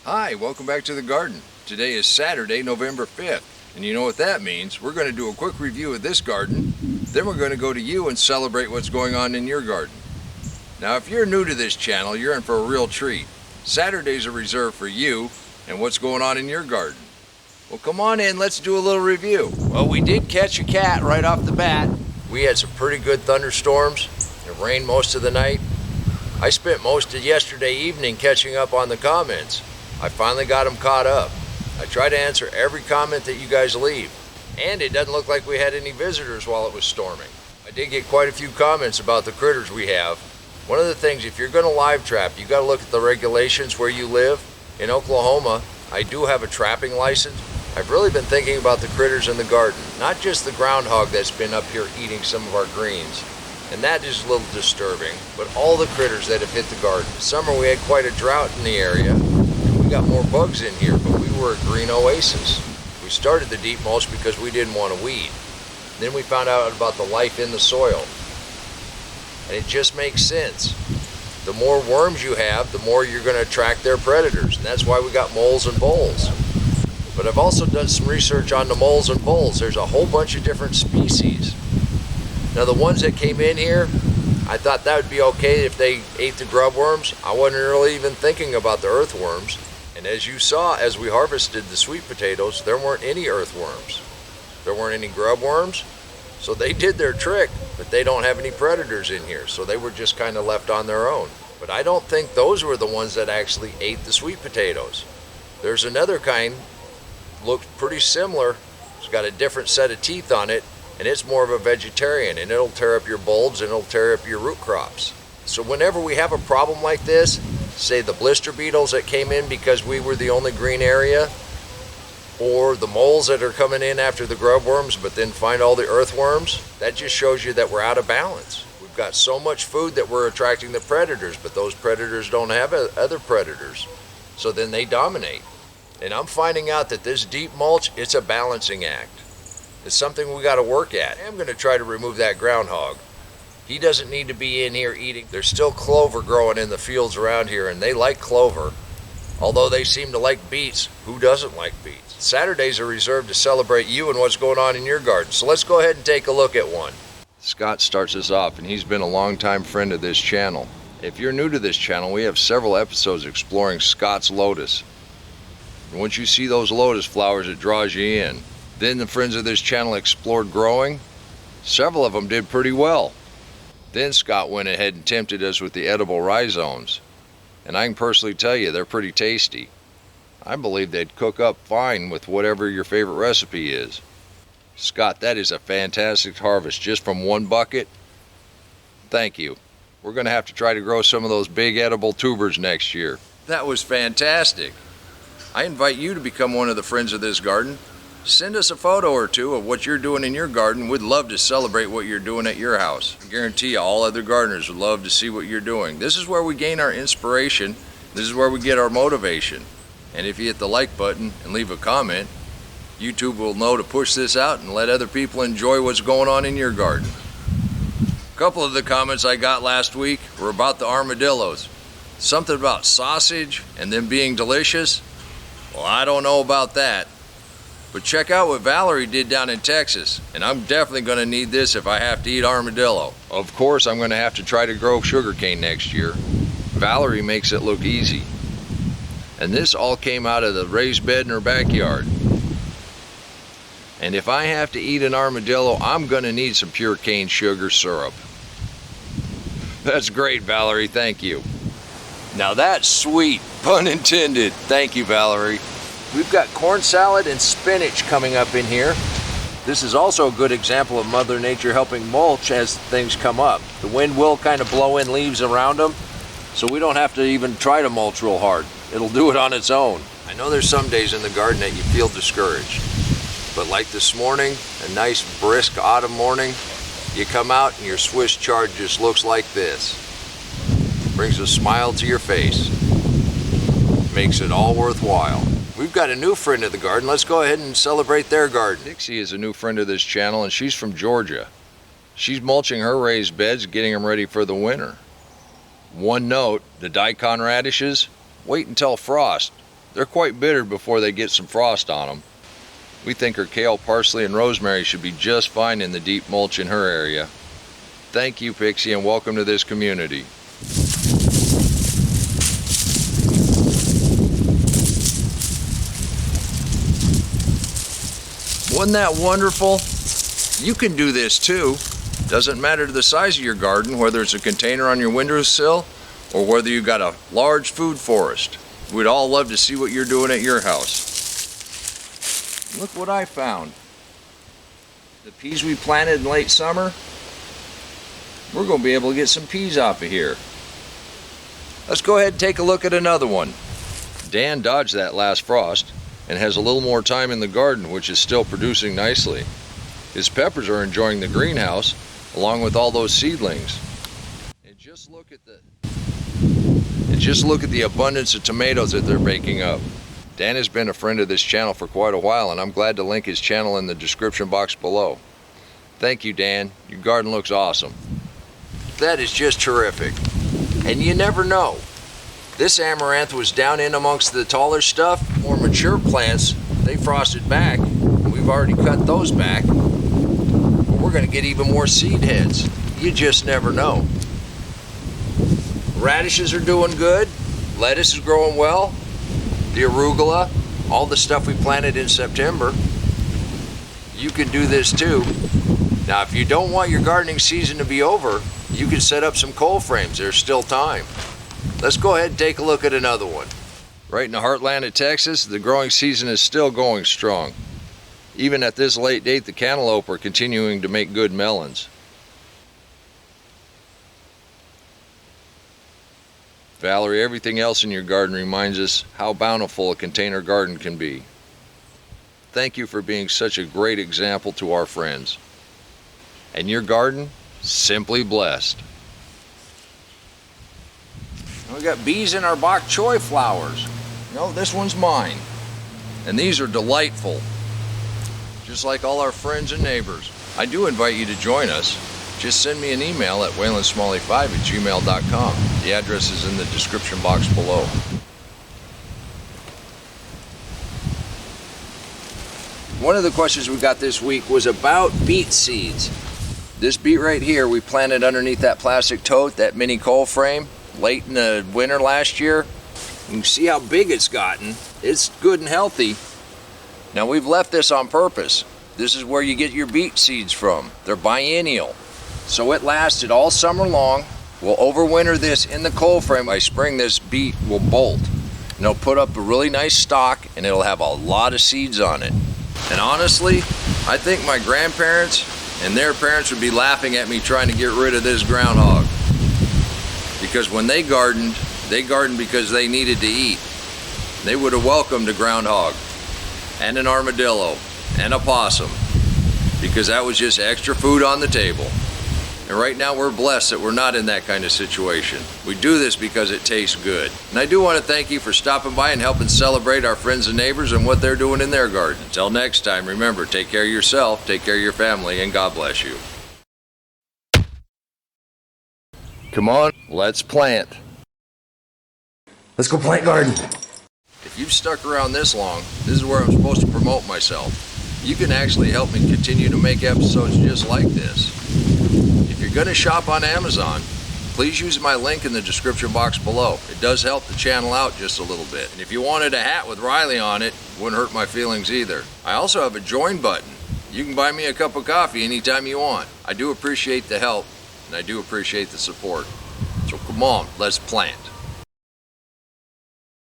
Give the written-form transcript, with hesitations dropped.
Hi, welcome back to the garden. Today is Saturday, November 5th, and you know what that means. We're going to do a quick review of this garden, then we're going to go to you and celebrate what's going on in your garden. Now, if you're new to this channel, you're in for a real treat. Saturdays are reserved for you and what's going on in your garden. Well, come on in, let's do a little review. Well, we did catch a cat right off the bat. We had some pretty good thunderstorms. It rained most of the night. I spent most of yesterday evening catching up on the comments. I finally got them caught up. I try to answer every comment that you guys leave. And it doesn't look like we had any visitors while it was storming. I did get quite a few comments about the critters we have. One of the things, if you're going to live trap, you got to look at the regulations where you live. In Oklahoma, I do have a trapping license. I've really been thinking about the critters in the garden, not just the groundhog that's been up here eating some of our greens. And that is a little disturbing, but all the critters that have hit the garden. This summer we had quite a drought in the area. We got more bugs in here, but we were a green oasis. We started the deep mulch because we didn't want to weed. Then we found out about the life in the soil. And it just makes sense. The more worms you have, the more you're going to attract their predators. And that's why we got moles and voles. But I've also done some research on the moles and voles. There's a whole bunch of different species. Now the ones that came in here, I thought that would be okay if they ate the grub worms. I wasn't really even thinking about the earthworms. And as you saw, as we harvested the sweet potatoes, there weren't any earthworms. There weren't any grub worms. So they did their trick, but they don't have any predators in here. So they were just kind of left on their own. But I don't think those were the ones that actually ate the sweet potatoes. There's another kind, looks pretty similar. It's got a different set of teeth on it, and it's more of a vegetarian, and it'll tear up your bulbs and it'll tear up your root crops. So whenever we have a problem like this, say the blister beetles that came in because we were the only green area, or the moles that are coming in after the grub worms but then find all the earthworms, that just shows you that we're out of balance. We've got so much food that we're attracting the predators, but those predators don't have other predators. So then they dominate. And I'm finding out that this deep mulch, it's a balancing act. It's something we got to work at. I'm going to try to remove that groundhog. He doesn't need to be in here eating. There's still clover growing in the fields around here, and they like clover. Although they seem to like beets, who doesn't like beets? Saturdays are reserved to celebrate you and what's going on in your garden. So let's go ahead and take a look at one. Scott starts us off, and he's been a longtime friend of this channel. If you're new to this channel, we have several episodes exploring Scott's Lotus. And once you see those lotus flowers, it draws you in. Then the friends of this channel explored growing. Several of them did pretty well. Then Scott went ahead and tempted us with the edible rhizomes. And I can personally tell you, they're pretty tasty. I believe they'd cook up fine with whatever your favorite recipe is. Scott, that is a fantastic harvest just from one bucket. Thank you. We're going to have to try to grow some of those big edible tubers next year. That was fantastic. I invite you to become one of the friends of this garden. Send us a photo or two of what you're doing in your garden. We'd love to celebrate what you're doing at your house. I guarantee you all other gardeners would love to see what you're doing. This is where we gain our inspiration. This is where we get our motivation. And if you hit the like button and leave a comment, YouTube will know to push this out and let other people enjoy what's going on in your garden. A couple of the comments I got last week were about the armadillos. Something about sausage and them being delicious. Well, I don't know about that. But check out what Valerie did down in Texas, and I'm definitely going to need this if I have to eat armadillo. Of course, I'm going to have to try to grow sugarcane next year. Valerie makes it look easy. And this all came out of the raised bed in her backyard. And if I have to eat an armadillo, I'm going to need some pure cane sugar syrup. That's great, Valerie, thank you. Now that's sweet, pun intended. Thank you, Valerie. We've got corn salad and spinach coming up in here. This is also a good example of Mother Nature helping mulch as things come up. The wind will kind of blow in leaves around them, so we don't have to even try to mulch real hard. It'll do it on its own. I know there's some days in the garden that you feel discouraged, but like this morning, a nice brisk autumn morning, you come out and your Swiss chard just looks like this. Brings a smile to your face. Makes it all worthwhile. We've got a new friend of the garden. Let's go ahead and celebrate their garden. Dixie is a new friend of this channel, and she's from Georgia. She's mulching her raised beds, getting them ready for the winter. One note, the daikon radishes, wait until frost. They're quite bitter before they get some frost on them. We think her kale, parsley, and rosemary should be just fine in the deep mulch in her area. Thank you, Pixie, and welcome to this community. Wasn't that wonderful? You can do this too. Doesn't matter the size of your garden, whether it's a container on your windowsill or whether you got a large food forest. We'd all love to see what you're doing at your house. Look what I found. The peas we planted in late summer, we're going to be able to get some peas off of here. Let's go ahead and take a look at another one. Dan dodged that last frost and has a little more time in the garden, which is still producing nicely. His peppers are enjoying the greenhouse along with all those seedlings. And just look at the abundance of tomatoes that they're making up. Dan has been a friend of this channel for quite a while, and I'm glad to link his channel in the description box below. Thank you, Dan. Your garden looks awesome. That is just terrific. And you never know. This amaranth was down in amongst the taller stuff. More mature plants, they frosted back. We've already cut those back. But we're going to get even more seed heads. You just never know. Radishes are doing good. Lettuce is growing well. The arugula, all the stuff we planted in September. You can do this too. Now, if you don't want your gardening season to be over, you can set up some cold frames. There's still time. Let's go ahead and take a look at another one. Right in the heartland of Texas, the growing season is still going strong. Even at this late date, the cantaloupe are continuing to make good melons. Valerie, everything else in your garden reminds us how bountiful a container garden can be. Thank you for being such a great example to our friends. And your garden, simply blessed. We got bees in our bok choy flowers. No, this one's mine. And these are delightful. Just like all our friends and neighbors. I do invite you to join us. Just send me an email at waylandsmalley5@gmail.com. The address is in the description box below. One of the questions we got this week was about beet seeds. This beet right here we planted underneath that plastic tote, that mini cold frame, late in the winter last year. You can see how big it's gotten. It's good and healthy. Now we've left this on purpose. This is where you get your beet seeds from. They're biennial. So it lasted all summer long. We'll overwinter this in the cold frame. By spring, this beet will bolt. And it'll put up a really nice stalk, and it'll have a lot of seeds on it. And honestly, I think my grandparents and their parents would be laughing at me trying to get rid of this groundhog. Because when they gardened because they needed to eat. They would have welcomed a groundhog and an armadillo and a possum, because that was just extra food on the table. And right now we're blessed that we're not in that kind of situation. We do this because it tastes good. And I do want to thank you for stopping by and helping celebrate our friends and neighbors and what they're doing in their garden. Until next time, remember, take care of yourself, take care of your family, and God bless you. Come on, let's plant. Let's go plant garden. If you've stuck around this long, this is where I'm supposed to promote myself. You can actually help me continue to make episodes just like this. If you're going to shop on Amazon, please use my link in the description box below. It does help the channel out just a little bit. And if you wanted a hat with Riley on it, wouldn't hurt my feelings either. I also have a join button. You can buy me a cup of coffee anytime you want. I do appreciate the help, and I do appreciate the support. So come on, let's plant.